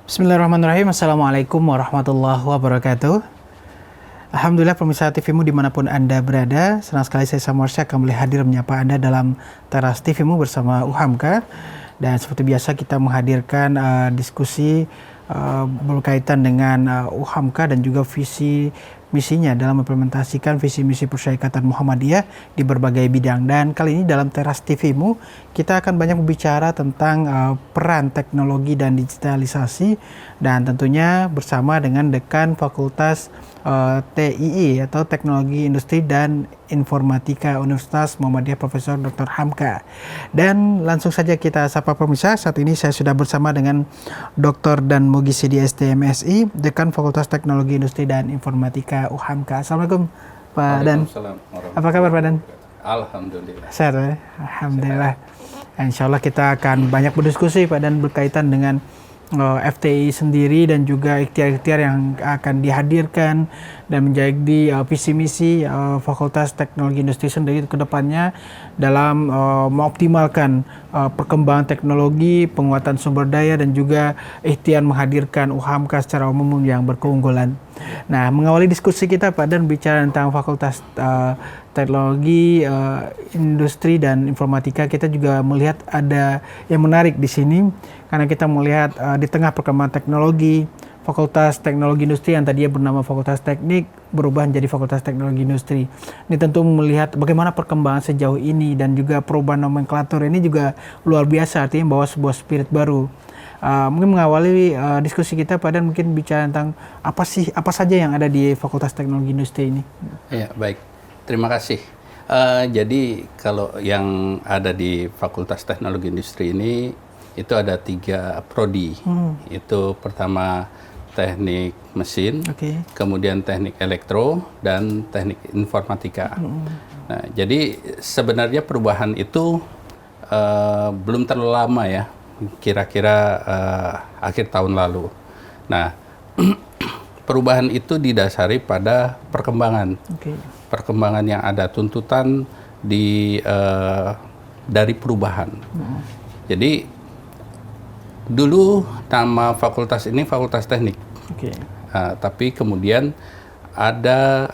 Bismillahirrahmanirrahim. Assalamualaikum warahmatullahi wabarakatuh. Alhamdulillah pemirsa TVmu dimanapun Anda berada. Senang sekali saya Samuarsya kembali hadir menyapa Anda dalam teras TVmu bersama UHAMKA. Dan seperti biasa kita menghadirkan diskusi berkaitan dengan UHAMKA dan juga visi misinya dalam implementasikan visi misi Persyarikatan Muhammadiyah di berbagai bidang. Dan kali ini dalam teras TVmu kita akan banyak berbicara tentang peran teknologi dan digitalisasi, dan tentunya bersama dengan Dekan Fakultas TII atau Teknologi Industri dan Informatika Universitas Muhammadiyah Profesor Dr. Hamka. Dan langsung saja kita sapa pemirsa. Saat ini saya sudah bersama dengan Dr. Dan Mugisi di STMSI, Dekan Fakultas Teknologi Industri dan Informatika UHAMKA. Assalamualaikum Pak Dan. Apa kabar Pak Dan? Alhamdulillah. Sehat ya? Alhamdulillah. Insya Allah kita akan banyak berdiskusi Pak Dan berkaitan dengan FTI sendiri dan juga ikhtiar-ikhtiar yang akan dihadirkan dan menjadi visi misi Fakultas Teknologi Industri sendiri ke depannya dalam mengoptimalkan perkembangan teknologi, penguatan sumber daya, dan juga ikhtiar menghadirkan UHAMKA secara umum yang berkeunggulan. Nah, mengawali diskusi kita Pak Dan bicara tentang Fakultas Teknologi Industri dan Informatika, kita juga melihat ada yang menarik di sini karena kita melihat di tengah perkembangan teknologi, Fakultas Teknologi Industri yang tadinya bernama Fakultas Teknik berubah menjadi Fakultas Teknologi Industri. Ini tentu melihat bagaimana perkembangan sejauh ini, dan juga perubahan nomenklatur ini juga luar biasa, artinya bahwa sebuah spirit baru. Mungkin mengawali diskusi kita Pak Dan mungkin bicara tentang apa saja yang ada di Fakultas Teknologi Industri ini. Ya, baik. Terima kasih. Jadi kalau yang ada di Fakultas Teknologi Industri ini itu ada 3 prodi. Itu pertama teknik mesin, kemudian teknik elektro, dan teknik informatika. Nah, jadi sebenarnya perubahan itu belum terlalu lama ya, kira-kira akhir tahun lalu. Nah, perubahan itu didasari pada perkembangan. Perkembangan yang ada tuntutan dari perubahan. Jadi dulu nama fakultas ini Fakultas Teknik, tapi kemudian ada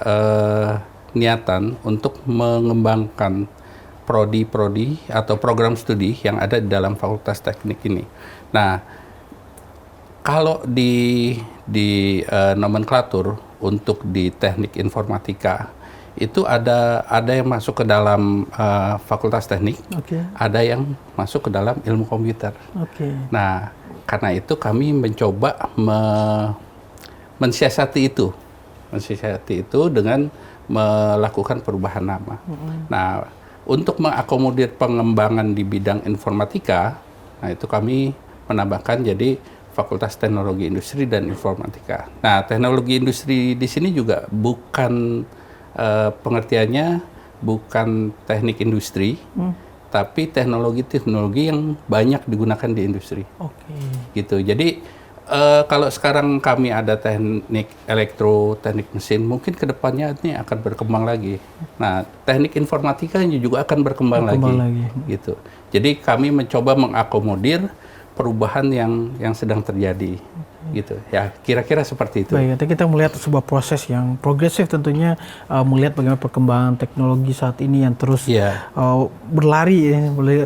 niatan untuk mengembangkan prodi-prodi atau program studi yang ada di dalam Fakultas Teknik ini. Nah, kalau di nomenklatur untuk di teknik informatika itu ada yang masuk ke dalam Fakultas Teknik, ada yang masuk ke dalam ilmu komputer. Nah, karena itu kami mencoba mensiasati itu dengan melakukan perubahan nama. Nah, untuk mengakomodir pengembangan di bidang informatika, nah itu kami menambahkan jadi Fakultas Teknologi Industri dan Informatika. Nah, teknologi industri di sini juga bukan pengertiannya bukan teknik industri, tapi teknologi-teknologi yang banyak digunakan di industri. Gitu. Jadi kalau sekarang kami ada teknik elektro, teknik mesin, mungkin kedepannya ini akan berkembang lagi. Nah, teknik informatika juga akan berkembang lagi. Gitu. Jadi kami mencoba mengakomodir perubahan yang sedang terjadi. Gitu ya, kira-kira seperti itu. Baik, kita melihat sebuah proses yang progresif tentunya, melihat bagaimana perkembangan teknologi saat ini yang terus berlari,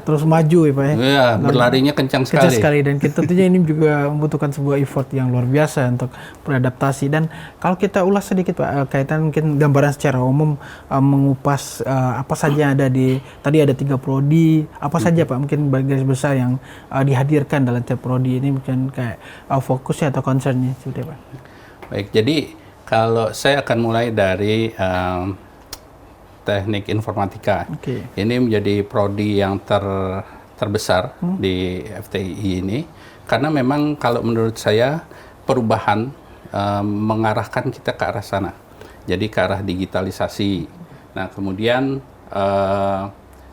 terus maju ya Pak ya. Ya, berlarinya kencang sekali. Dan tentunya ini juga membutuhkan sebuah effort yang luar biasa untuk beradaptasi. Dan kalau kita ulas sedikit Pak, kaitan mungkin gambaran secara umum, mengupas apa saja yang ada tadi ada 3 prodi, apa saja Pak mungkin bagian besar yang dihadirkan dalam tiap prodi ini, mungkin kayak fokusnya atau concernnya sudah Pak. Baik, jadi kalau saya akan mulai dari teknik informatika. Ini menjadi prodi yang terbesar di FTI ini, karena memang kalau menurut saya perubahan mengarahkan kita ke arah sana. Jadi ke arah digitalisasi. Nah, kemudian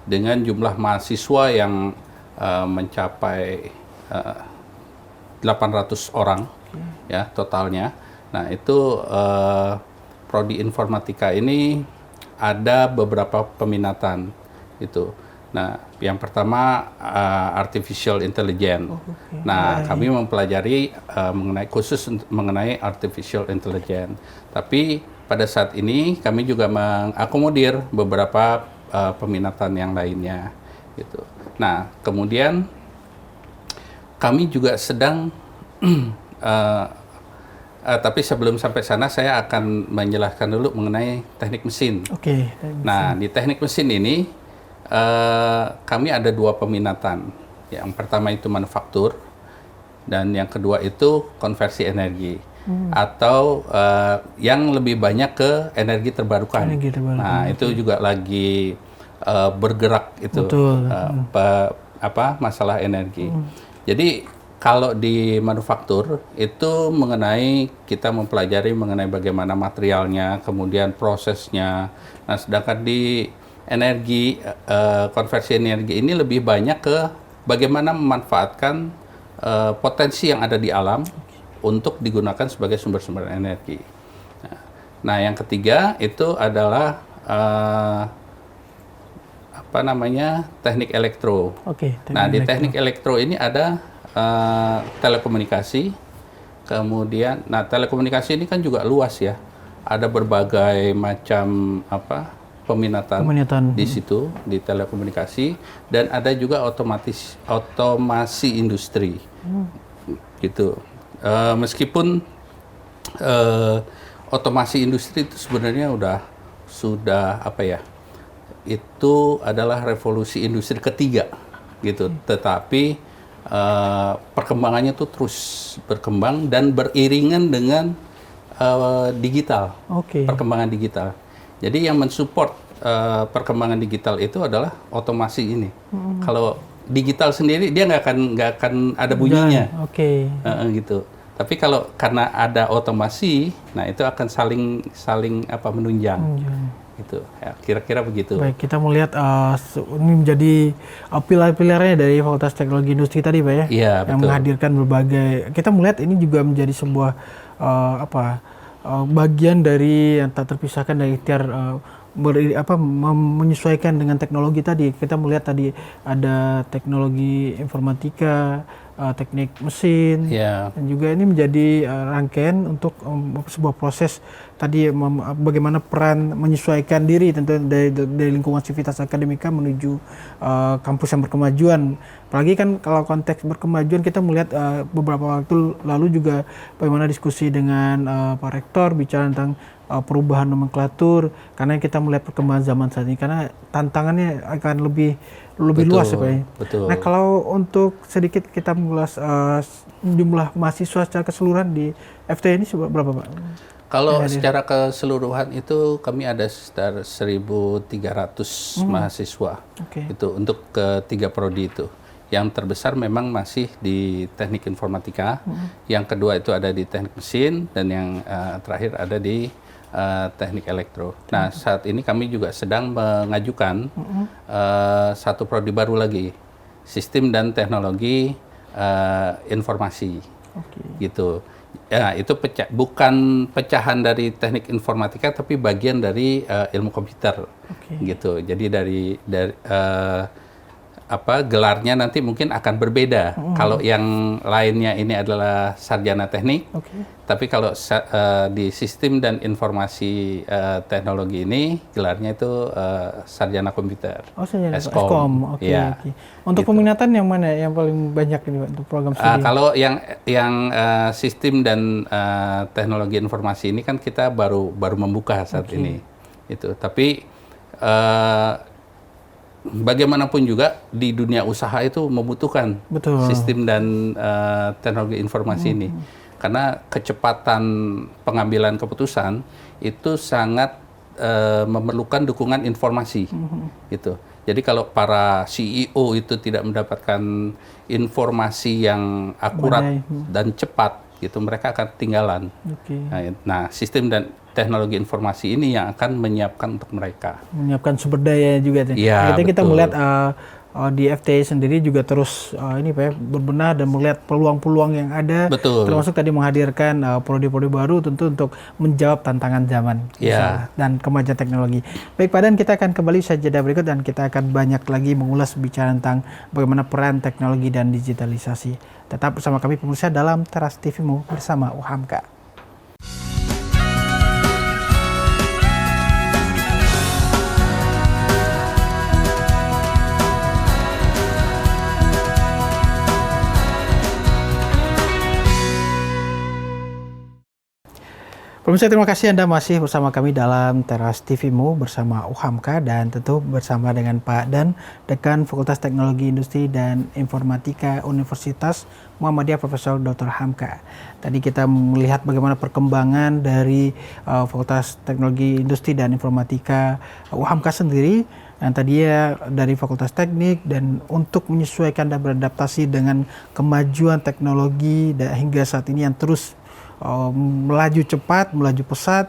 dengan jumlah mahasiswa yang mencapai 800 orang ya totalnya. Nah, itu prodi informatika ini ada beberapa peminatan itu. Nah, yang pertama artificial intelligence. Nah, kami mempelajari mengenai artificial intelligence. Tapi pada saat ini kami juga mengakomodir beberapa peminatan yang lainnya, gitu. Nah, kemudian kami juga sedang tapi sebelum sampai sana saya akan menjelaskan dulu mengenai teknik mesin. Oke. Nah, di teknik mesin ini kami ada dua peminatan. Yang pertama itu manufaktur, dan yang kedua itu konversi energi, atau yang lebih banyak ke energi terbarukan. Nah, itu juga lagi bergerak itu. Betul. Masalah energi. Jadi kalau di manufaktur itu kita mempelajari mengenai bagaimana materialnya, kemudian prosesnya. Nah, sedangkan di konversi energi ini lebih banyak ke bagaimana memanfaatkan potensi yang ada di alam untuk digunakan sebagai sumber-sumber energi. Nah, yang ketiga itu adalah teknik elektro. Nah, di teknik elektro ini ada telekomunikasi. Kemudian, telekomunikasi ini kan juga luas ya. Ada berbagai macam peminatan di situ, di telekomunikasi, dan ada juga otomasi industri, gitu. Meskipun otomasi industri itu sebenarnya sudah itu adalah revolusi industri ketiga, gitu. Tetapi perkembangannya tuh terus berkembang dan beriringan dengan digital, perkembangan digital. Jadi yang mensupport perkembangan digital itu adalah otomasi ini. Kalau digital sendiri dia nggak akan ada bunyinya, gitu. Tapi karena ada otomasi, nah itu akan saling menunjang. Gitu. Ya, kira-kira begitu. Baik, kita melihat ini menjadi pilar-pilarnya dari Fakultas Teknologi Industri tadi, Pak ya. Iya, yang betul. Menghadirkan berbagai. Kita melihat ini juga menjadi sebuah bagian dari yang tak terpisahkan dari ikhtiar menyesuaikan dengan teknologi tadi. Kita melihat tadi ada teknologi informatika, teknik mesin, dan juga ini menjadi rangkaian untuk sebuah proses tadi bagaimana peran menyesuaikan diri tentu dari lingkungan sivitas akademika menuju kampus yang berkemajuan. Apalagi kan kalau konteks berkemajuan kita melihat beberapa waktu lalu juga bagaimana diskusi dengan Pak Rektor bicara tentang perubahan nomenklatur, karena kita melihat perkembangan zaman saat ini, karena tantangannya akan lebih luas ya Pak ya. Betul. Nah, kalau untuk sedikit kita mengulas jumlah mahasiswa secara keseluruhan di FT ini berapa Pak? Kalau secara keseluruhan itu kami ada sekitar 1.300 mahasiswa. Itu untuk ketiga prodi itu. Yang terbesar memang masih di teknik informatika, yang kedua itu ada di teknik mesin, dan yang terakhir ada di teknik elektro. Nah, saat ini kami juga sedang mengajukan satu prodi baru lagi, sistem dan teknologi informasi, gitu. Ya, itu bukan pecahan dari teknik informatika, tapi bagian dari ilmu komputer, gitu. Jadi dari gelarnya nanti mungkin akan berbeda. Kalau yang lainnya ini adalah sarjana teknik, tapi kalau di sistem dan informasi teknologi ini gelarnya itu sarjana komputer. Sarjana Eskom. Untuk peminatan yang mana yang paling banyak ini Pak, untuk program studi? Kalau yang sistem dan teknologi informasi ini kan kita baru membuka saat ini. Itu. Tapi bagaimanapun juga di dunia usaha itu membutuhkan sistem dan teknologi informasi ini, karena kecepatan pengambilan keputusan itu sangat memerlukan dukungan informasi, gitu. Jadi kalau para CEO itu tidak mendapatkan informasi yang akurat dan cepat, gitu, mereka akan ketinggalan. Nah, sistem dan teknologi informasi ini yang akan menyiapkan untuk mereka. Menyiapkan sumber daya juga. Iya, Kita betul. melihat di FTI sendiri juga terus ini Pak ya, berbenah dan melihat peluang-peluang yang ada. Betul. Termasuk tadi menghadirkan prodi-prodi baru tentu untuk menjawab tantangan zaman dan kemajuan teknologi. Baik Pak Dan, kita akan kembali usai jeda berikut dan kita akan banyak lagi mengulas bicara tentang bagaimana peran teknologi dan digitalisasi. Tetap bersama kami pemirsa dalam Teras TV-mu bersama UHAMKA. Pemirsa, terima kasih Anda masih bersama kami dalam Teras TV-mu bersama UHAMKA dan tentu bersama dengan Pak Dan, Dekan Fakultas Teknologi Industri dan Informatika Universitas Muhammadiyah Profesor Dr. Hamka. Tadi kita melihat bagaimana perkembangan dari Fakultas Teknologi Industri dan Informatika UHAMKA sendiri, yang tadinya dari Fakultas Teknik dan untuk menyesuaikan dan beradaptasi dengan kemajuan teknologi dan hingga saat ini yang terus melaju cepat, melaju pesat,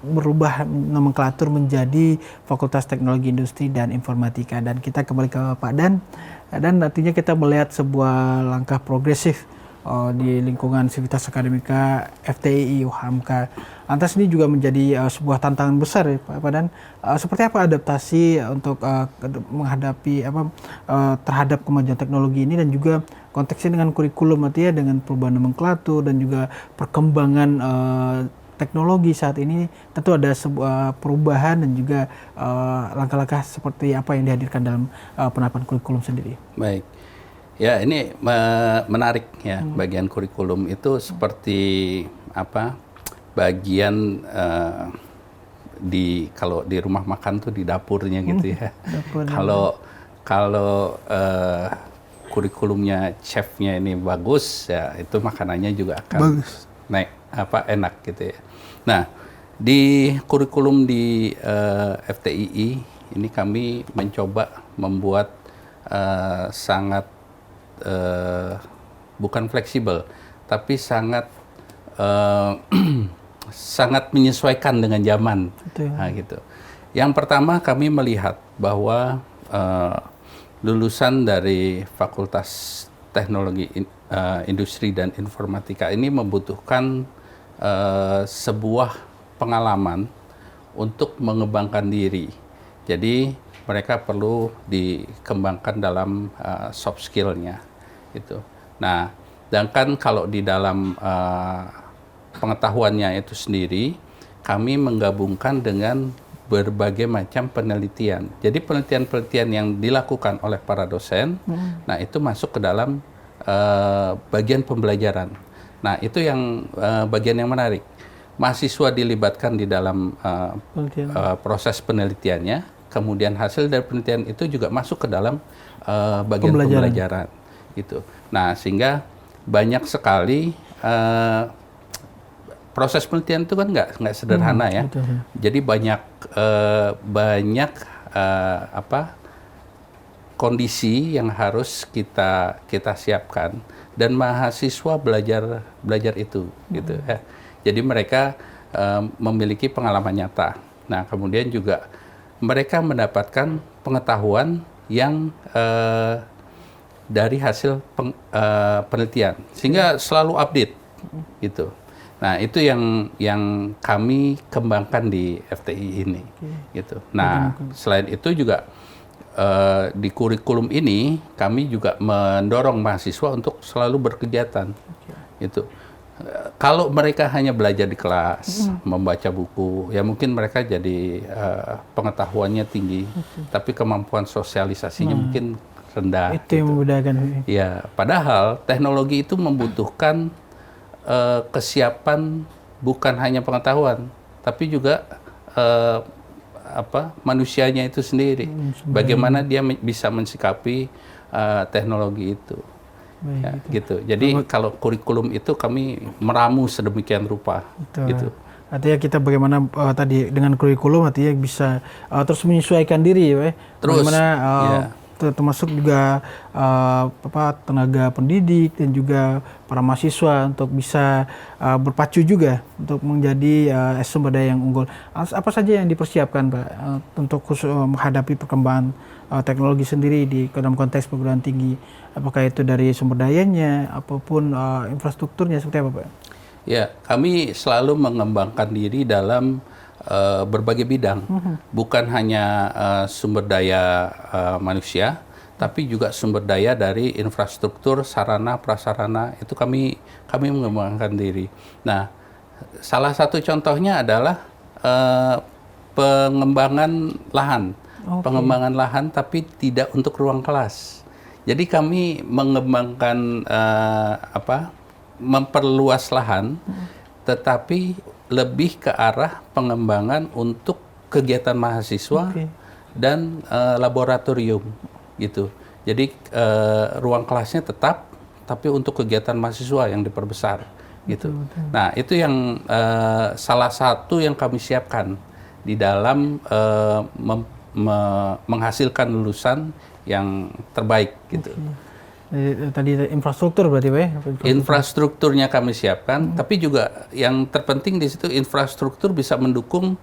berubah nomenklatur menjadi Fakultas Teknologi Industri dan Informatika. Dan kita kembali ke Pak Dan. Dan artinya kita melihat sebuah langkah progresif di lingkungan Sivitas Akademika FTI UHAMKA. Lantas ini juga menjadi sebuah tantangan besar ya Pak Dan. Seperti apa adaptasi untuk menghadapi terhadap kemajuan teknologi ini dan juga konteksnya dengan kurikulum artinya dengan perubahan nomenklatur dan juga perkembangan teknologi saat ini, tentu ada sebuah perubahan dan juga langkah-langkah seperti apa yang dihadirkan dalam penerapan kurikulum sendiri. Baik. Ya, ini menarik ya. Bagian kurikulum itu seperti bagian kalau di rumah makan tuh di dapurnya gitu ya. Kalau kurikulumnya chefnya ini bagus ya, itu makanannya juga akan enak gitu ya. Nah, di kurikulum di FTII ini kami mencoba membuat sangat bukan fleksibel, tapi sangat sangat menyesuaikan dengan zaman. Nah, gitu. Yang pertama kami melihat bahwa lulusan dari Fakultas Teknologi Industri dan Informatika ini membutuhkan sebuah pengalaman untuk mengembangkan diri. Jadi mereka perlu dikembangkan dalam soft skill-nya. Gitu. Nah, sedangkan kalau di dalam pengetahuannya itu sendiri, kami menggabungkan dengan berbagai macam penelitian. Jadi penelitian-penelitian yang dilakukan oleh para dosen, nah itu masuk ke dalam bagian pembelajaran. Nah itu yang bagian yang menarik. Mahasiswa dilibatkan di dalam proses penelitiannya, kemudian hasil dari penelitian itu juga masuk ke dalam bagian pembelajaran. Gitu. Nah sehingga banyak sekali proses penelitian itu kan nggak sederhana ya. Betul. Jadi banyak kondisi yang harus kita siapkan dan mahasiswa belajar itu gitu ya. Jadi mereka memiliki pengalaman nyata. Nah kemudian juga mereka mendapatkan pengetahuan yang dari hasil penelitian sehingga selalu update gitu. Nah, itu yang kami kembangkan di FTI ini, gitu. Nah, selain itu juga di kurikulum ini kami juga mendorong mahasiswa untuk selalu berkegiatan, gitu. Kalau mereka hanya belajar di kelas, membaca buku, ya mungkin mereka jadi pengetahuannya tinggi, tapi kemampuan sosialisasinya mungkin rendah. Itu yang membedakan. Ya, padahal teknologi itu membutuhkan kesiapan bukan hanya pengetahuan, tapi juga manusianya itu sendiri. Bagaimana dia bisa mensikapi teknologi itu. Ya, gitu. Jadi kalau kurikulum itu kami meramu sedemikian rupa. Gitu. Artinya kita bagaimana tadi dengan kurikulum artinya bisa terus menyesuaikan diri, ya, terus, bagaimana termasuk juga tenaga pendidik dan juga para mahasiswa untuk bisa berpacu juga untuk menjadi sumber daya yang unggul. Apa saja yang dipersiapkan Pak untuk khusus menghadapi perkembangan teknologi sendiri di dalam konteks perguruan tinggi? Apakah itu dari sumber dayanya, apapun infrastrukturnya seperti apa Pak? Ya, kami selalu mengembangkan diri dalam berbagai bidang, bukan hanya sumber daya manusia, tapi juga sumber daya dari infrastruktur, sarana, prasarana, itu kami mengembangkan diri. Nah, salah satu contohnya adalah pengembangan lahan. Pengembangan lahan tapi tidak untuk ruang kelas. Jadi kami mengembangkan memperluas lahan, tetapi lebih ke arah pengembangan untuk kegiatan mahasiswa dan laboratorium gitu. Jadi ruang kelasnya tetap, tapi untuk kegiatan mahasiswa yang diperbesar gitu. Nah, itu yang salah satu yang kami siapkan di dalam menghasilkan lulusan yang terbaik gitu. Tadi infrastruktur berarti Pak ya? Infrastrukturnya kami siapkan, tapi juga yang terpenting di situ infrastruktur bisa mendukung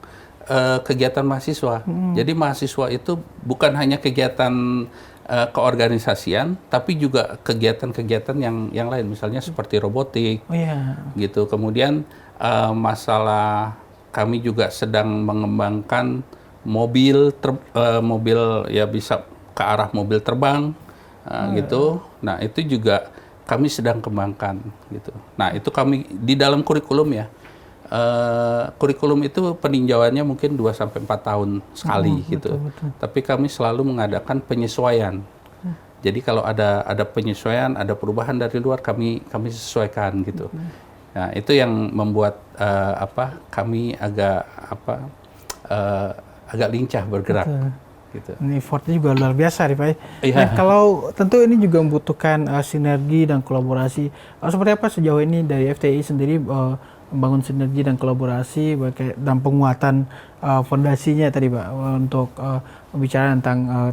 kegiatan mahasiswa. Jadi mahasiswa itu bukan hanya kegiatan keorganisasian, tapi juga kegiatan-kegiatan yang lain, misalnya seperti robotik, gitu. Kemudian masalah kami juga sedang mengembangkan mobil ya bisa ke arah mobil terbang. Gitu. Nah, itu juga kami sedang kembangkan gitu. Nah, itu kami di dalam kurikulum ya. Kurikulum itu peninjauannya mungkin 2-4 tahun sekali gitu. Betul. Tapi kami selalu mengadakan penyesuaian. Jadi kalau ada penyesuaian, ada perubahan dari luar kami sesuaikan gitu. Nah, itu yang membuat kami agak lincah bergerak. Betul. Gitu. Ini effortnya juga luar biasa nih Pak. Nah, kalau tentu ini juga membutuhkan sinergi dan kolaborasi. Seperti apa sejauh ini dari FTI sendiri membangun sinergi dan kolaborasi dalam penguatan fondasinya tadi Pak untuk bicara tentang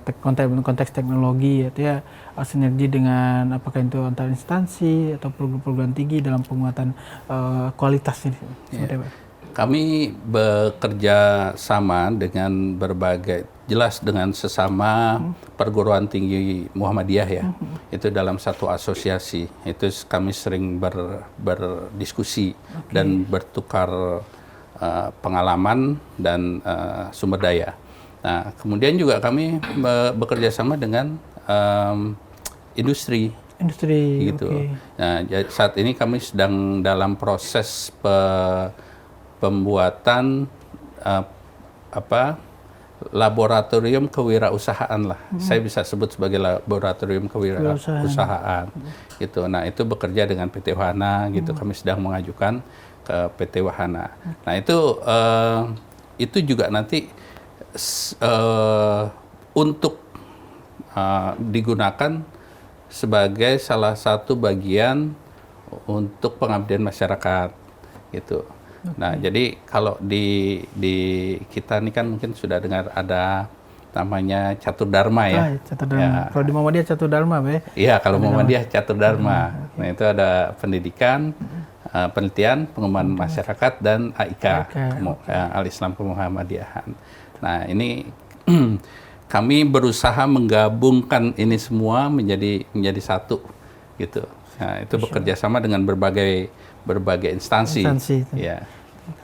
konteks teknologi ya sinergi dengan apakah itu antar instansi atau perguruan tinggi dalam penguatan kualitas ini seperti apa? Kami bekerja sama dengan dengan sesama perguruan tinggi Muhammadiyah ya. Itu dalam satu asosiasi. Itu kami sering berdiskusi dan bertukar pengalaman dan sumber daya. Nah, kemudian juga kami bekerja sama dengan industri gitu. Nah, saat ini kami sedang dalam proses pembuatan laboratorium kewirausahaan lah. Saya bisa sebut sebagai laboratorium kewirausahaan. Gitu. Nah, itu bekerja dengan PT Wahana gitu. Kami sedang mengajukan ke PT Wahana. Nah, itu juga nanti untuk digunakan sebagai salah satu bagian untuk pengabdian masyarakat gitu. Nah, jadi kalau di kita ini kan mungkin sudah dengar ada namanya Catur Dharma ya. Catur Dharma. Ya. Kalau di Muhammadiyah Catur Dharma, Pak. Iya, kalau Muhammadiyah Catur Dharma. Nah, itu ada pendidikan, penelitian, pengembangan masyarakat dan AIK, Al-Islam Kemuhammadiyahan. Nah, ini kami berusaha menggabungkan ini semua menjadi satu gitu. Nah, itu bekerja sama dengan berbagai instansi. Ya.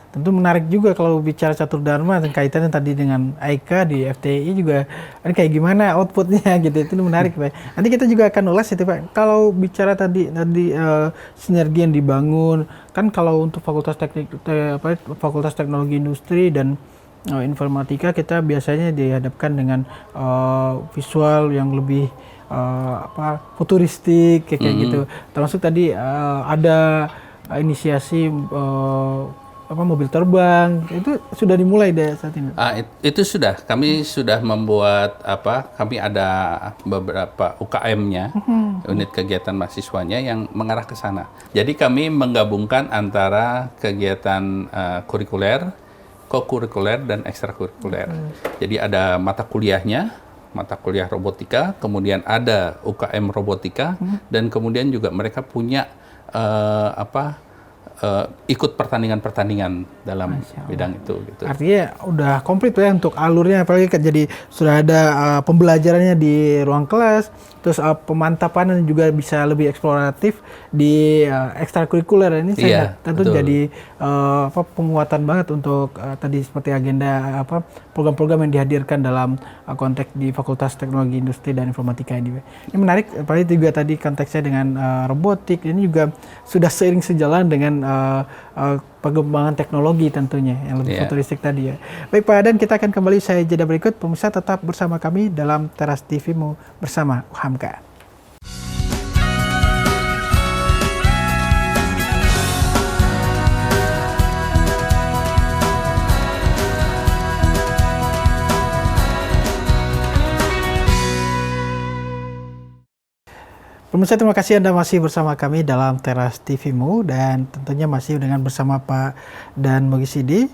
Tentu menarik juga kalau bicara Catur Dharma dan kaitannya tadi dengan AIK di FTI juga ini kayak gimana outputnya gitu. Itu menarik Pak. Nanti kita juga akan ulas itu Pak. Kalau bicara tadi sinergi yang dibangun kan kalau untuk Fakultas Teknologi Industri dan Informatika kita biasanya dihadapkan dengan visual yang lebih futuristik kayak gitu. Termasuk tadi ada inisiasi mobil terbang itu sudah dimulai dari saat ini. Itu sudah kami sudah membuat kami ada beberapa UKM-nya, unit kegiatan mahasiswanya yang mengarah ke sana. Jadi kami menggabungkan antara kegiatan kurikuler, kokurikuler dan ekstrakurikuler. Jadi ada mata kuliahnya, mata kuliah robotika, kemudian ada UKM robotika, dan kemudian juga mereka punya ikut pertandingan-pertandingan dalam bidang itu. Gitu. Artinya udah komplit ya untuk alurnya, apalagi jadi sudah ada pembelajarannya di ruang kelas, terus pemantapan juga bisa lebih eksploratif di ekstrakurikuler. Ini saya tentu betul. jadi penguatan banget untuk tadi seperti agenda program-program yang dihadirkan dalam konteks di Fakultas Teknologi Industri dan Informatika ini. Ini menarik, apalagi juga tadi konteksnya dengan robotik, ini juga sudah seiring sejalan dengan perkembangan teknologi tentunya yang lebih futuristik tadi ya. Baik Pak Adan, kita akan kembali usai jeda berikut. Pemirsa tetap bersama kami dalam Teras TV-mu bersama Hamka. Pemirsa, terima kasih Anda masih bersama kami dalam Teras TV-mu, dan tentunya masih dengan bersama Pak Dan Mogisidi,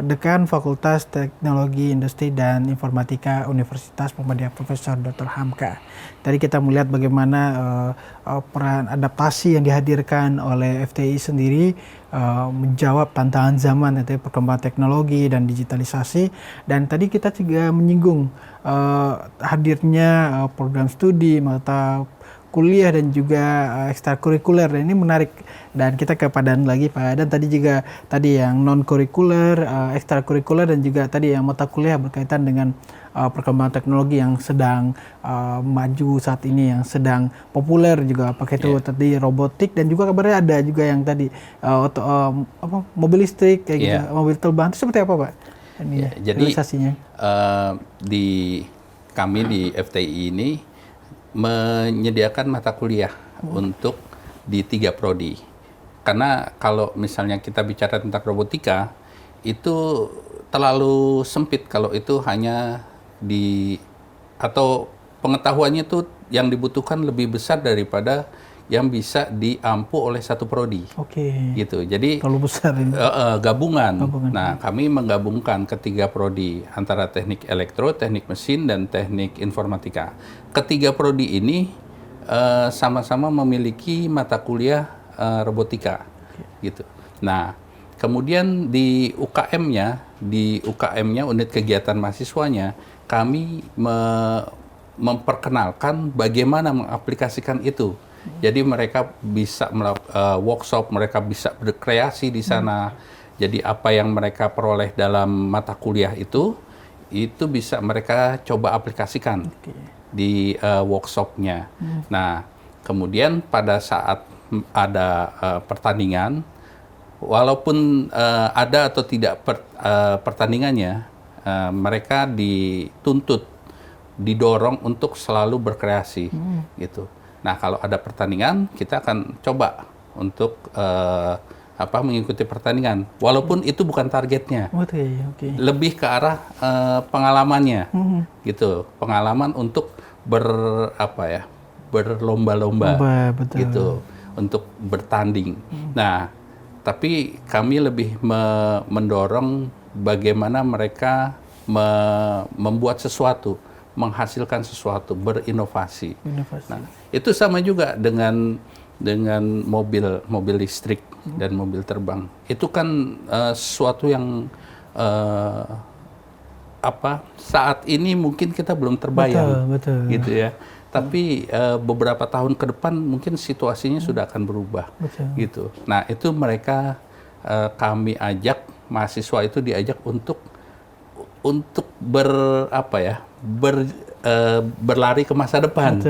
Dekan Fakultas Teknologi Industri dan Informatika Universitas Muhammadiyah Profesor Dr. Hamka. Tadi kita melihat bagaimana peran adaptasi yang dihadirkan oleh FTI sendiri menjawab tantangan zaman, yaitu perkembangan teknologi dan digitalisasi. Dan tadi kita juga menyinggung hadirnya program studi, mata kuliah dan juga ekstrakurikuler. Ini menarik, dan kita ke Pak Dan lagi Pak Dan, tadi juga yang non kurikuler, ekstrakurikuler, dan juga tadi yang mata kuliah berkaitan dengan perkembangan teknologi yang sedang maju saat ini, yang sedang populer juga, pakai itu tadi robotik, dan juga kabarnya ada juga yang tadi mobil listrik kayak gitu, mobil terbang. Itu seperti apa Pak? Ini jadi realisasinya. Kami di FTI ini menyediakan mata kuliah untuk di 3 prodi. Karena kalau misalnya kita bicara tentang robotika, itu terlalu sempit kalau itu hanya atau pengetahuannya itu yang dibutuhkan lebih besar daripada yang bisa diampu oleh satu prodi. Gitu. Jadi terlalu besar ini. Gabungan. Nah, kami menggabungkan ketiga prodi antara teknik elektro, teknik mesin, dan teknik informatika. Ketiga prodi ini sama-sama memiliki mata kuliah robotika. Gitu. Nah, kemudian di UKM-nya, unit kegiatan mahasiswanya, kami memperkenalkan bagaimana mengaplikasikan itu. Jadi mereka bisa melakukan workshop, mereka bisa berkreasi di sana. Jadi apa yang mereka peroleh dalam mata kuliah itu bisa mereka coba aplikasikan di workshopnya. Nah, kemudian pada saat ada pertandingan, walaupun ada atau tidak pertandingannya, mereka didorong untuk selalu berkreasi, gitu. Nah, kalau ada pertandingan, kita akan coba untuk mengikuti pertandingan, walaupun itu bukan targetnya. Lebih ke arah pengalamannya, gitu. Pengalaman untuk berlomba-lomba, gitu, untuk bertanding. Nah, tapi kami lebih mendorong bagaimana mereka membuat sesuatu, menghasilkan sesuatu, berinovasi. Nah, itu sama juga dengan mobil listrik dan mobil terbang. Itu kan sesuatu yang saat ini mungkin kita belum terbayang, gitu ya. Tapi beberapa tahun ke depan mungkin situasinya sudah akan berubah, gitu. Nah, itu mereka kami ajak, mahasiswa itu diajak untuk berlari ke masa depan,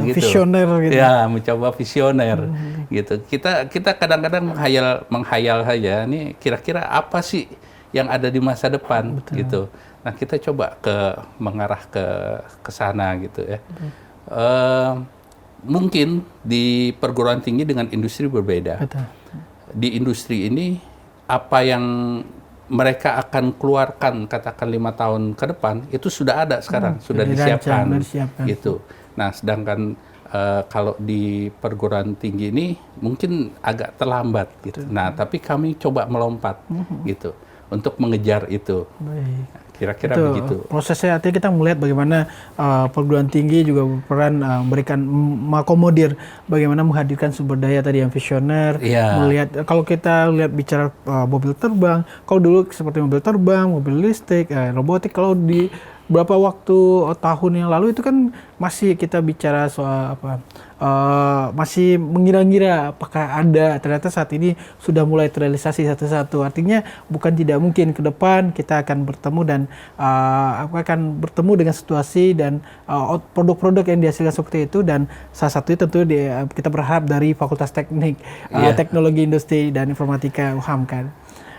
gitu. Visioner gitu. Ya, mencoba visioner, gitu. Kita kadang-kadang menghayal saja. Ini kira-kira apa sih yang ada di masa depan, gitu. Nah, kita coba mengarah ke sana, gitu ya. Mungkin di perguruan tinggi dengan industri berbeda. Di industri ini apa yang mereka akan keluarkan katakan 5 tahun ke depan itu sudah ada sekarang, sudah disiapkan, gitu. Nah, sedangkan kalau di perguruan tinggi ini mungkin agak terlambat, gitu. Nah, tapi kami coba melompat, gitu, untuk mengejar itu. Kira-kira Itu begitu. prosesnya, artinya kita melihat bagaimana perguruan tinggi juga berperan memberikan mengakomodir bagaimana menghadirkan sumber daya tadi yang visioner. Iya. Melihat kalau kita lihat bicara mobil terbang, kalau dulu seperti mobil terbang, mobil listrik, robotik, kalau di beberapa waktu tahun yang lalu itu kan masih kita bicara soal apa, masih mengira-ngira apakah ada, ternyata saat ini sudah mulai terrealisasi satu-satu. Artinya bukan tidak mungkin ke depan kita akan bertemu dan akan bertemu dengan situasi dan produk-produk yang dihasilkan seperti itu, dan salah satunya tentu kita berharap dari Fakultas Teknik Teknologi Industri dan Informatika UHAM kan.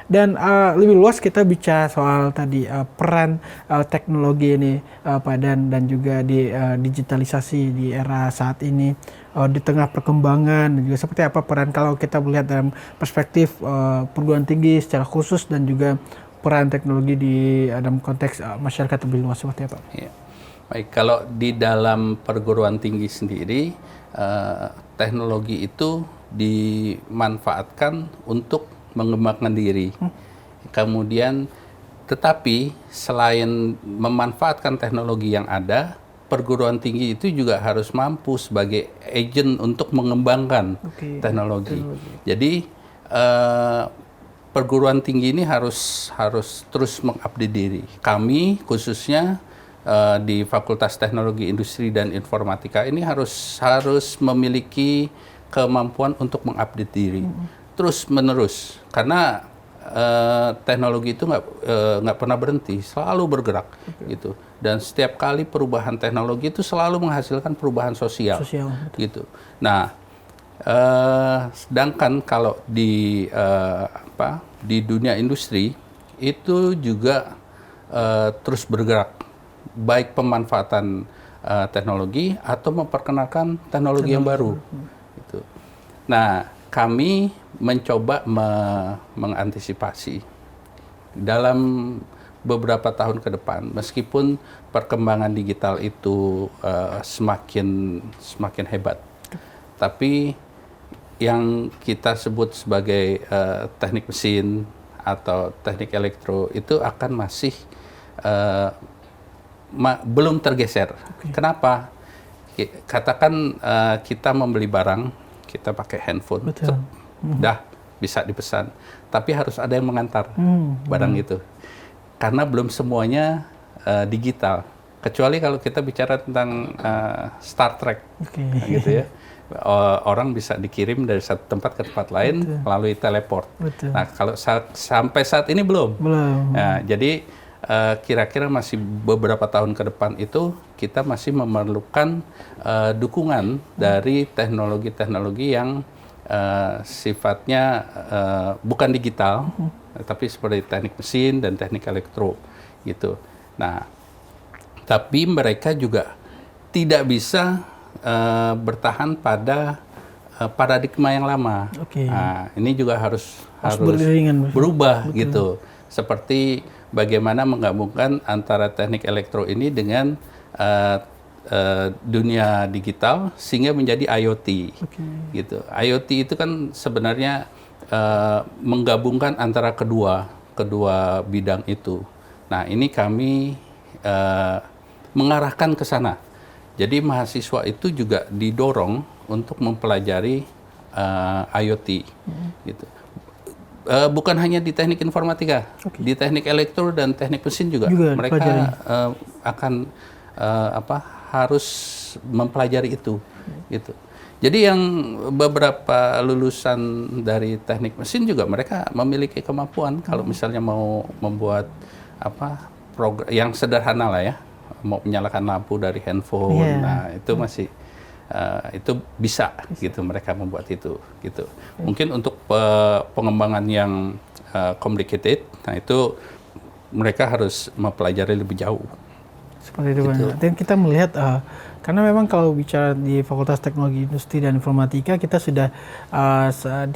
Dan lebih luas kita bicara soal tadi peran teknologi ini Pak dan juga di digitalisasi di era saat ini, di tengah perkembangan, dan juga seperti apa peran kalau kita melihat dalam perspektif perguruan tinggi secara khusus, dan juga peran teknologi di dalam konteks masyarakat lebih luas seperti apa? Ya. Baik, kalau di dalam perguruan tinggi sendiri, teknologi itu dimanfaatkan untuk mengembangkan diri. Kemudian, tetapi selain memanfaatkan teknologi yang ada, perguruan tinggi itu juga harus mampu sebagai agent untuk mengembangkan teknologi. Jadi perguruan tinggi ini harus terus mengupdate diri. Kami khususnya di Fakultas Teknologi Industri dan Informatika ini harus memiliki kemampuan untuk mengupdate diri terus menerus, karena teknologi itu nggak pernah berhenti, selalu bergerak gitu. Dan setiap kali perubahan teknologi itu selalu menghasilkan perubahan sosial. Gitu. Nah, sedangkan kalau di dunia industri itu juga terus bergerak, baik pemanfaatan teknologi atau memperkenalkan teknologi yang baru. Gitu. Nah, kami mencoba mengantisipasi dalam beberapa tahun ke depan, meskipun perkembangan digital itu semakin hebat, tapi yang kita sebut sebagai teknik mesin atau teknik elektro itu akan masih belum tergeser. Kenapa? Katakan kita membeli barang, kita pakai handphone, dah bisa dipesan. Tapi harus ada yang mengantar barang itu. Karena belum semuanya digital. Kecuali kalau kita bicara tentang Star Trek, gitu ya. Orang bisa dikirim dari satu tempat ke tempat lain melalui teleport. Nah, kalau sampai saat ini belum. Nah, jadi kira-kira masih beberapa tahun ke depan itu kita masih memerlukan dukungan dari teknologi-teknologi yang sifatnya bukan digital, tapi seperti teknik mesin dan teknik elektro gitu. Nah, tapi mereka juga tidak bisa bertahan pada paradigma yang lama. Nah, ini juga harus berubah gitu. Seperti bagaimana menggabungkan antara teknik elektro ini dengan dunia digital sehingga menjadi IoT. Gitu. IoT itu kan sebenarnya menggabungkan antara kedua bidang itu. Nah, ini kami mengarahkan ke sana. Jadi mahasiswa itu juga didorong untuk mempelajari IoT. Gitu. Bukan hanya di teknik informatika, di teknik elektro dan teknik mesin juga mereka akan harus mempelajari itu, gitu. Jadi yang beberapa lulusan dari teknik mesin juga mereka memiliki kemampuan kalau misalnya mau membuat program yang sederhana lah ya, mau menyalakan lampu dari handphone, nah itu masih itu bisa gitu mereka membuat itu gitu. Mungkin untuk pengembangan yang complicated, nah itu mereka harus mempelajari lebih jauh. Seperti itu gitu. Dan kita melihat karena memang kalau bicara di Fakultas Teknologi Industri dan Informatika kita sudah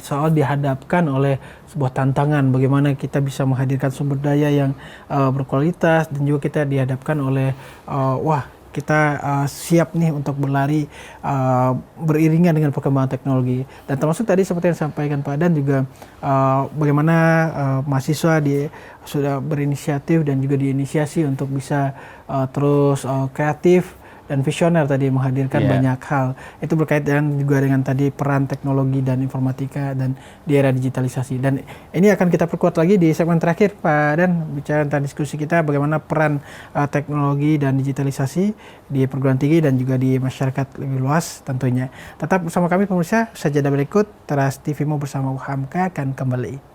soal dihadapkan oleh sebuah tantangan bagaimana kita bisa menghadirkan sumber daya yang berkualitas, dan juga kita dihadapkan oleh kita siap nih untuk berlari beriringan dengan perkembangan teknologi. Dan termasuk tadi seperti yang disampaikan Pak Dan juga bagaimana mahasiswa sudah berinisiatif dan juga diinisiasi untuk bisa terus kreatif dan visioner tadi menghadirkan banyak hal. Itu berkaitan juga dengan tadi peran teknologi dan informatika dan di era digitalisasi. Dan ini akan kita perkuat lagi di segmen terakhir Pak Dan, bicara tentang diskusi kita bagaimana peran teknologi dan digitalisasi di perguruan tinggi dan juga di masyarakat lebih luas tentunya. Tetap bersama kami pemirsa, sajadah berikut Teras TVmu bersama UHAMKA akan kembali.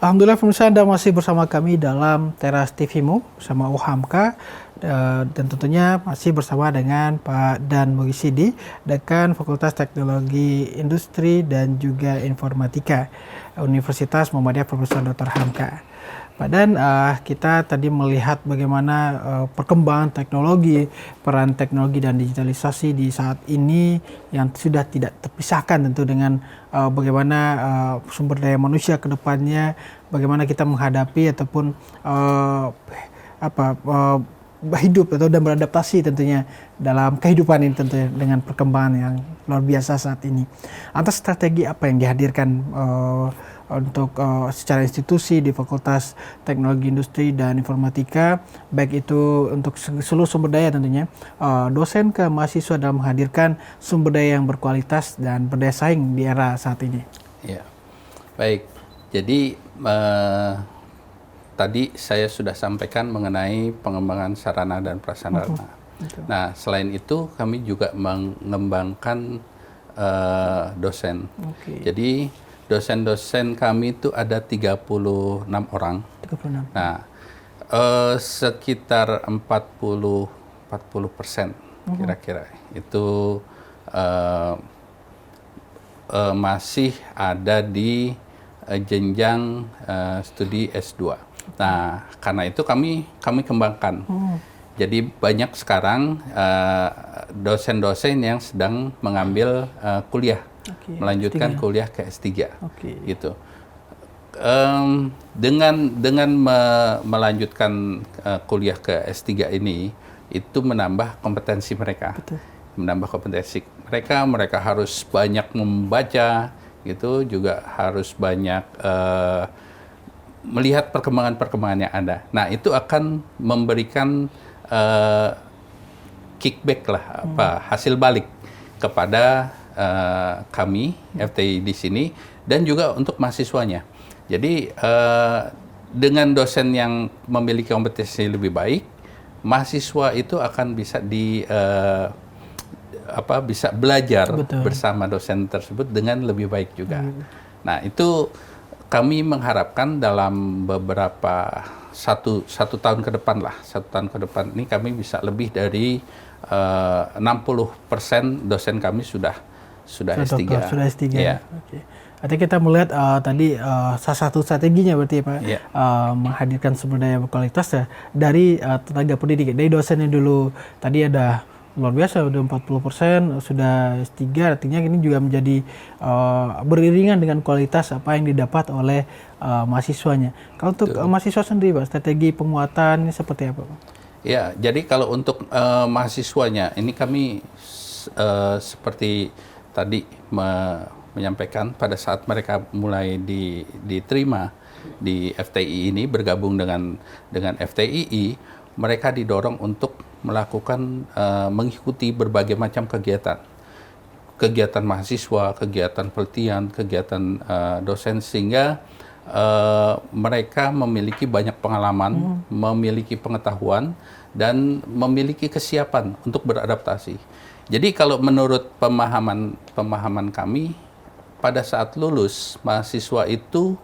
Alhamdulillah pemirsa, Anda masih bersama kami dalam Teras TVmu bersama UHAMKA dan tentunya masih bersama dengan Pak Dan Mugisidi, Dekan Fakultas Teknologi Industri dan juga Informatika Universitas Muhammadiyah Profesor Dr. Hamka. Pak Dan, kita tadi melihat bagaimana perkembangan teknologi, peran teknologi dan digitalisasi di saat ini yang sudah tidak terpisahkan tentu dengan bagaimana sumber daya manusia ke depannya, bagaimana kita menghadapi ataupun hidup atau dan beradaptasi tentunya dalam kehidupan ini tentunya dengan perkembangan yang luar biasa saat ini. Atas strategi apa yang dihadirkan untuk secara institusi di Fakultas Teknologi Industri dan Informatika, baik itu untuk seluruh sumber daya tentunya, dosen ke mahasiswa dalam menghadirkan sumber daya yang berkualitas dan berdaya saing di era saat ini. Ya, baik. Jadi tadi saya sudah sampaikan mengenai pengembangan sarana dan prasarana. Nah, selain itu kami juga mengembangkan dosen. Jadi dosen-dosen kami itu ada 36 orang. 36. Nah, sekitar 40% kira-kira itu masih ada di jenjang studi S2. Nah, karena itu kami kembangkan. Jadi banyak sekarang dosen-dosen yang sedang mengambil kuliah, melanjutkan kuliah ke S3, gitu. Dengan melanjutkan kuliah ke S3 ini, itu menambah kompetensi mereka. Menambah kompetensi mereka harus banyak membaca, gitu, juga harus banyak melihat perkembangan-perkembangan yang ada. Nah, itu akan memberikan kickback lah, hasil balik kepada kami FTI di sini dan juga untuk mahasiswanya. Jadi dengan dosen yang memiliki kompetensi lebih baik, mahasiswa itu akan bisa bisa belajar bersama dosen tersebut dengan lebih baik juga. Nah, itu kami mengharapkan dalam beberapa satu tahun ke depan lah, 1 tahun ke depan ini kami bisa lebih dari 60% dosen kami sudah S3. Sudah S3. Ya. Artinya kita melihat tadi salah satu strateginya berarti ya Pak, menghadirkan sumber daya berkualitas ya dari tenaga pendidik, dari dosen yang dulu tadi ada luar biasa udah 40% sudah S3, artinya ini juga menjadi beriringan dengan kualitas apa yang didapat oleh mahasiswanya. Kalau untuk mahasiswa sendiri Pak, strategi penguatan ini seperti apa Pak? Ya, jadi kalau untuk mahasiswanya ini kami seperti tadi menyampaikan pada saat mereka mulai diterima di FTI ini, bergabung dengan FTII, mereka didorong untuk melakukan mengikuti berbagai macam kegiatan mahasiswa, kegiatan penelitian, kegiatan dosen, sehingga mereka memiliki banyak pengalaman, memiliki pengetahuan, dan memiliki kesiapan untuk beradaptasi. Jadi kalau menurut pemahaman kami, pada saat lulus, mahasiswa itu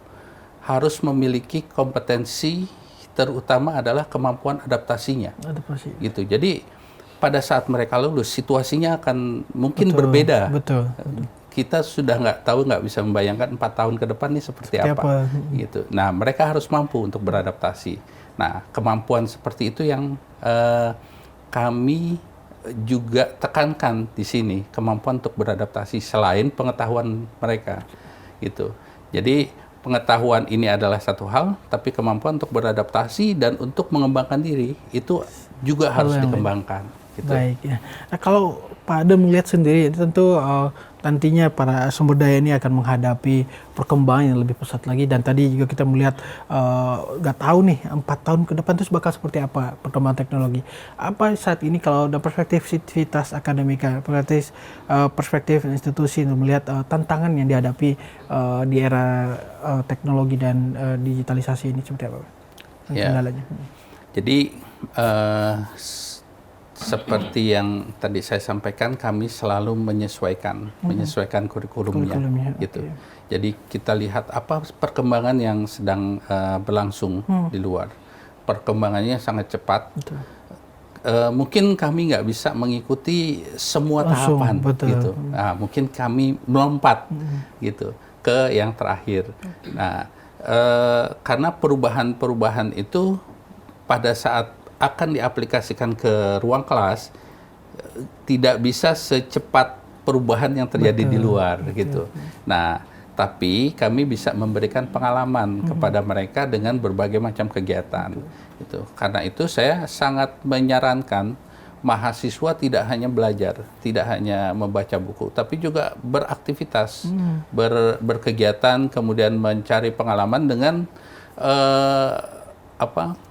harus memiliki kompetensi, terutama adalah kemampuan adaptasinya. Gitu. Jadi pada saat mereka lulus, situasinya akan mungkin berbeda. Kita sudah nggak bisa membayangkan 4 tahun ke depan ini seperti apa. Gitu. Nah, mereka harus mampu untuk beradaptasi. Nah, kemampuan seperti itu yang kami juga tekankan di sini kemampuan untuk beradaptasi selain pengetahuan mereka gitu. Jadi pengetahuan ini adalah satu hal, tapi kemampuan untuk beradaptasi dan untuk mengembangkan diri itu juga harus dikembangkan. Gitu. Baik ya. Nah, kalau Pak Ade melihat sendiri, tentu nantinya para sumber daya ini akan menghadapi perkembangan yang lebih pesat lagi, dan tadi juga kita melihat nggak tahu nih 4 tahun ke depan itu bakal seperti apa perkembangan teknologi. Apa saat ini kalau dari perspektif sivitas akademika, perspektif institusi untuk melihat tantangan yang dihadapi di era teknologi dan digitalisasi ini seperti apa? Kendalanya. Jadi seperti yang tadi saya sampaikan, kami selalu menyesuaikan kurikulumnya, gitu. Okay. Jadi kita lihat apa perkembangan yang sedang berlangsung di luar. Perkembangannya sangat cepat. Mungkin kami nggak bisa mengikuti semua tahapan, gitu. Nah, mungkin kami melompat, gitu, ke yang terakhir. Nah, karena perubahan-perubahan itu pada saat akan diaplikasikan ke ruang kelas tidak bisa secepat perubahan yang terjadi di luar, gitu. Nah, tapi kami bisa memberikan pengalaman kepada mereka dengan berbagai macam kegiatan, gitu. Karena itu saya sangat menyarankan mahasiswa tidak hanya belajar, tidak hanya membaca buku, tapi juga beraktivitas, berkegiatan, kemudian mencari pengalaman dengan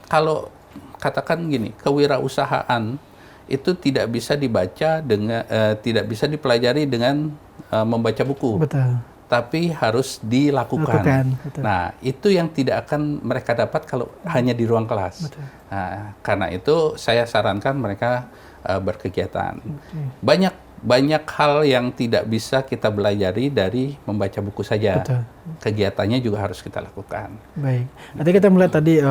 kalau katakan gini, kewirausahaan itu tidak bisa dibaca dengan tidak bisa dipelajari dengan membaca buku. Betul. Tapi harus dilakukan. Nah, itu yang tidak akan mereka dapat kalau hanya di ruang kelas. Nah, karena itu saya sarankan mereka berkegiatan. Banyak hal yang tidak bisa kita belajari dari membaca buku saja. Kegiatannya juga harus kita lakukan. Baik. Nanti kita melihat tadi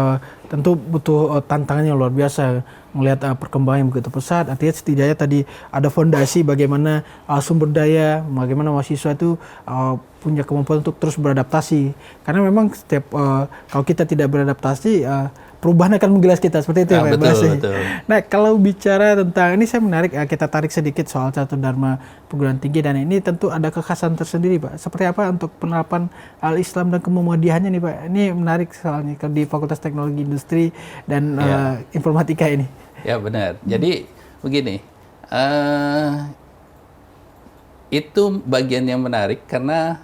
tentu butuh tantangan yang luar biasa melihat perkembangan yang begitu pesat. Artinya setidaknya tadi ada fondasi bagaimana sumber daya, bagaimana mahasiswa itu punya kemampuan untuk terus beradaptasi. Karena memang setiap kalau kita tidak beradaptasi, perubahan akan menggilas kita, seperti itu ya Pak bahasanya. Nah, kalau bicara tentang ini, saya menarik kita tarik sedikit soal Catur Dharma perguruan tinggi, dan ini tentu ada kekhasan tersendiri Pak. Seperti apa untuk penerapan al-Islam dan kemuhamadiyahannya nih Pak? Ini menarik soalnya di Fakultas Teknologi Industri dan Informatika ini. Ya benar. Jadi begini, itu bagian yang menarik karena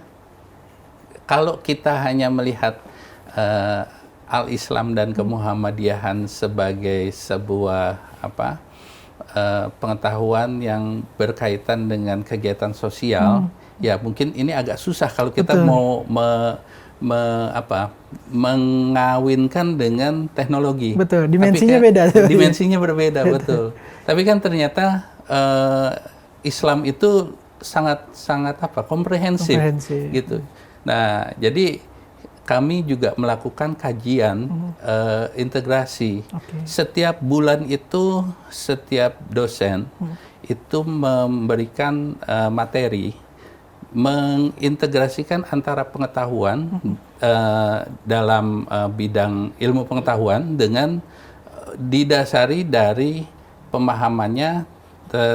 kalau kita hanya melihat al-Islam dan kemuhammadiyahan sebagai sebuah pengetahuan yang berkaitan dengan kegiatan sosial, ya mungkin ini agak susah kalau kita mau mengawinkan dengan teknologi. Betul, dimensinya beda. Dimensinya berbeda, betul. Tapi kan ternyata Islam itu sangat komprehensif, gitu. Nah, jadi kami juga melakukan kajian integrasi. Setiap bulan itu setiap dosen itu memberikan materi, mengintegrasikan antara pengetahuan dalam bidang ilmu pengetahuan dengan didasari dari pemahamannya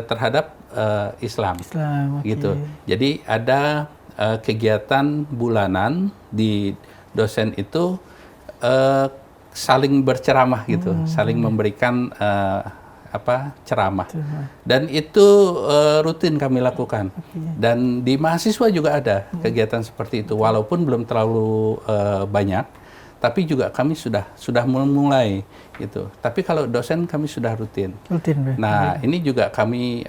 terhadap Islam. Gitu. Jadi ada kegiatan bulanan di dosen itu saling berceramah gitu, saling memberikan ceramah. Dan itu rutin kami lakukan. Dan di mahasiswa juga ada kegiatan seperti itu, walaupun belum terlalu banyak, tapi juga kami sudah memulai gitu. Tapi kalau dosen kami sudah rutin. Nah, ini juga kami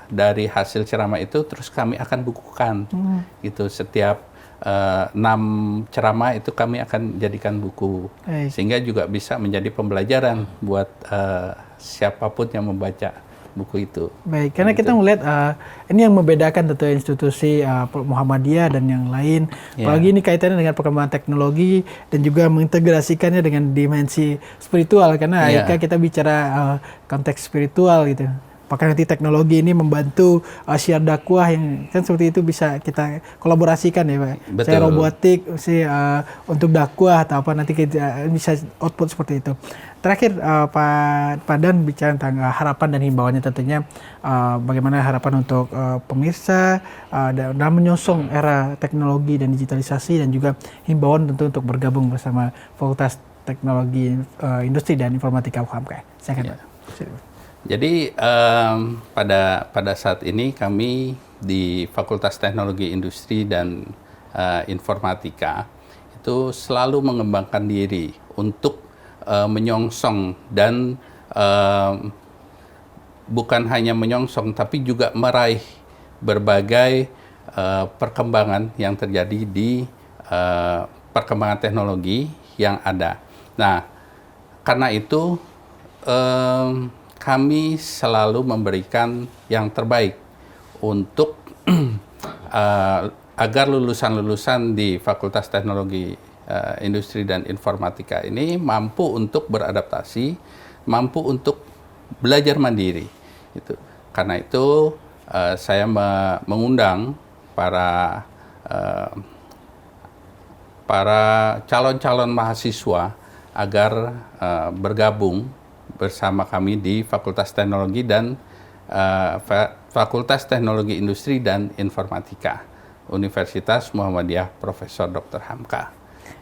dari hasil ceramah itu terus kami akan bukukan gitu. Setiap 6 ceramah itu kami akan jadikan buku, sehingga juga bisa menjadi pembelajaran buat siapapun yang membaca buku itu. Baik, karena kita melihat ini yang membedakan tentu institusi Muhammadiyah dan yang lain. Apalagi ini kaitannya dengan perkembangan teknologi dan juga mengintegrasikannya dengan dimensi spiritual, karena kita bicara konteks spiritual gitu. apakah nanti teknologi ini membantu syiar dakwah yang kan seperti itu bisa kita kolaborasikan ya Pak. Betul. Saya robotik untuk dakwah atau apa nanti kita bisa output seperti itu. Terakhir Pak Dan bicara tentang harapan dan himbauannya tentunya bagaimana harapan untuk pemirsa dalam menyongsong era teknologi dan digitalisasi dan juga himbauan tentu untuk bergabung bersama Fakultas Teknologi Industri dan Informatika UHAMKA. Silakan Pak. Jadi pada saat ini kami di Fakultas Teknologi Industri dan Informatika itu selalu mengembangkan diri untuk menyongsong dan bukan hanya menyongsong tapi juga meraih berbagai perkembangan yang terjadi di perkembangan teknologi yang ada. Nah, karena itu kami selalu memberikan yang terbaik untuk agar lulusan-lulusan di Fakultas Teknologi Industri dan Informatika ini mampu untuk beradaptasi, mampu untuk belajar mandiri. Itu. Karena itu saya mengundang para calon-calon mahasiswa agar bergabung bersama kami di Fakultas Teknologi dan Fakultas Teknologi Industri dan Informatika Universitas Muhammadiyah Profesor Dr. Hamka.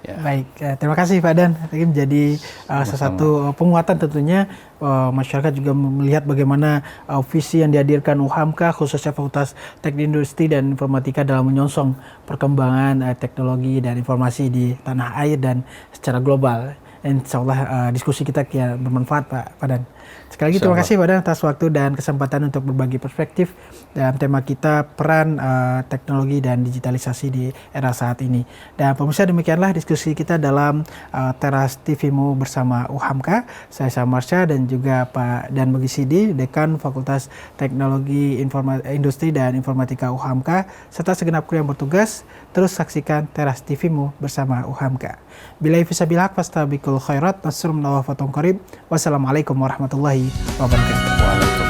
Ya. Baik, terima kasih Pak Dan. Ini menjadi salah satu penguatan tentunya masyarakat juga melihat bagaimana visi yang dihadirkan UHAMKA khususnya Fakultas Teknik Industri dan Informatika dalam menyongsong perkembangan teknologi dan informasi di tanah air dan secara global. Insya Allah diskusi kita bermanfaat Pak Dan. Sekali lagi terima kasih Pak Dan atas waktu dan kesempatan untuk berbagi perspektif dalam tema kita peran teknologi dan digitalisasi di era saat ini. Dan pemirsa demikianlah diskusi kita dalam Teras TVmu bersama UHAMKA. Saya Samarsyah dan juga Pak Dan Mugisidi, Dekan Fakultas Teknologi Industri dan Informatika UHAMKA serta segenap kru yang bertugas. Terus saksikan Teras TVmu bersama UHAMKA. Billahi fisabilillah fastabiqul khairat. Wassalamualaikum warahmatullahi wabarakatuh.